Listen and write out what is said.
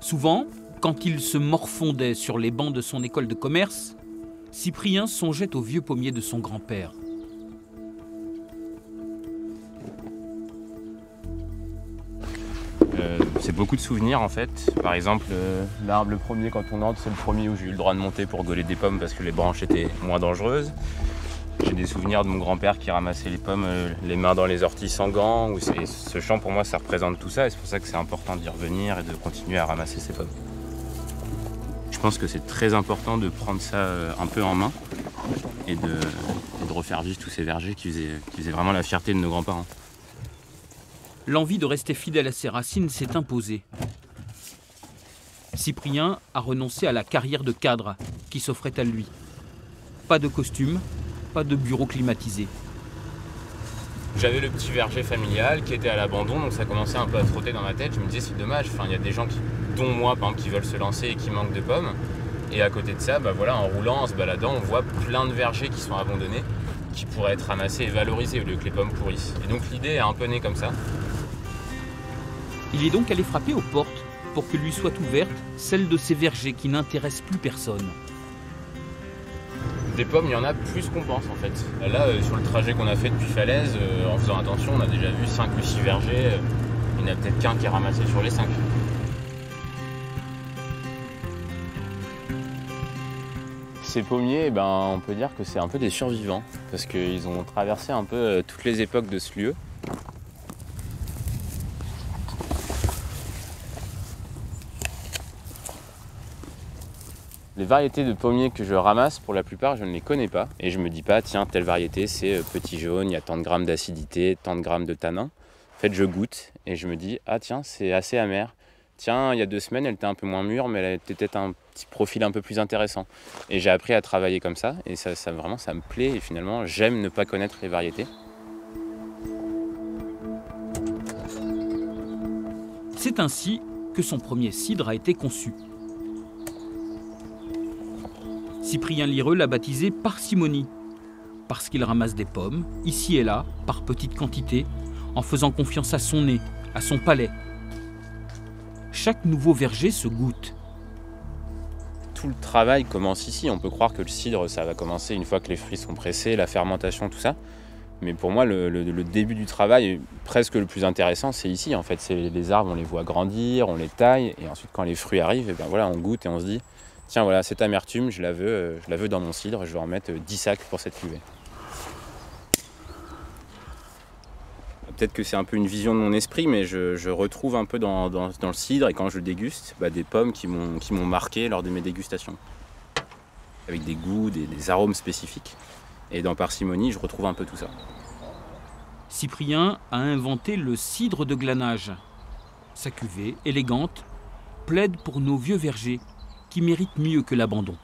Souvent, quand il se morfondait sur les bancs de son école de commerce, Cyprien songeait au vieux pommier de son grand-père. C'est beaucoup de souvenirs en fait. Par exemple, l'arbre le premier quand on entre, c'est le premier où j'ai eu le droit de monter pour gauler des pommes parce que les branches étaient moins dangereuses. J'ai des souvenirs de mon grand-père qui ramassait les pommes les mains dans les orties sans gants. Ce champ pour moi ça représente tout ça et c'est pour ça que c'est important d'y revenir et de continuer à ramasser ces pommes. Je pense que c'est très important de prendre ça un peu en main et de refaire vivre tous ces vergers qui faisaient vraiment la fierté de nos grands-parents. L'envie de rester fidèle à ses racines s'est imposée. Cyprien a renoncé à la carrière de cadre qui s'offrait à lui. Pas de costume, pas de bureau climatisé. J'avais le petit verger familial qui était à l'abandon, donc ça commençait un peu à trotter dans ma tête. Je me disais c'est dommage, il y a des gens dont moi par exemple, qui veulent se lancer et qui manquent de pommes. Et à côté de ça, en roulant, en se baladant, on voit plein de vergers qui sont abandonnés, qui pourraient être ramassés et valorisés au lieu que les pommes pourrissent. Et donc l'idée est un peu née comme ça. Il est donc allé frapper aux portes pour que lui soit ouverte celle de ces vergers qui n'intéressent plus personne. Des pommes, il y en a plus qu'on pense en fait. Là, sur le trajet qu'on a fait depuis Falaise, en faisant attention, on a déjà vu 5 ou 6 vergers. Il n'y en a peut-être qu'un qui est ramassé sur les 5. Ces pommiers, on peut dire que c'est un peu des survivants, parce qu'ils ont traversé un peu toutes les époques de ce lieu. Les variétés de pommiers que je ramasse, pour la plupart, je ne les connais pas. Et je me dis pas, tiens, telle variété, c'est petit jaune, il y a tant de grammes d'acidité, tant de grammes de tanin. En fait, je goûte et je me dis, ah tiens, c'est assez amer. Tiens, il y a 2 semaines, elle était un peu moins mûre, mais elle avait peut-être un petit profil un peu plus intéressant. Et j'ai appris à travailler comme ça, et ça me plaît. Et finalement, j'aime ne pas connaître les variétés. C'est ainsi que son premier cidre a été conçu. Cyprien Lireux l'a baptisé Parcimonie, parce qu'il ramasse des pommes, ici et là, par petites quantités, en faisant confiance à son nez, à son palais. Chaque nouveau verger se goûte. Tout le travail commence ici. On peut croire que le cidre, ça va commencer une fois que les fruits sont pressés, la fermentation, tout ça. Mais pour moi, le début du travail, presque le plus intéressant, c'est ici. En fait, c'est les arbres, on les voit grandir, on les taille, et ensuite, quand les fruits arrivent, on goûte et on se dit tiens, voilà, cette amertume, je la veux dans mon cidre, je vais en mettre 10 sacs pour cette cuvée. Peut-être que c'est un peu une vision de mon esprit, mais je retrouve un peu dans le cidre, et quand je le déguste, des pommes qui m'ont marqué lors de mes dégustations. Avec des goûts, des arômes spécifiques. Et dans Parcimonie, je retrouve un peu tout ça. Cyprien a inventé le cidre de glanage. Sa cuvée, élégante, plaide pour nos vieux vergers, qui méritent mieux que l'abandon.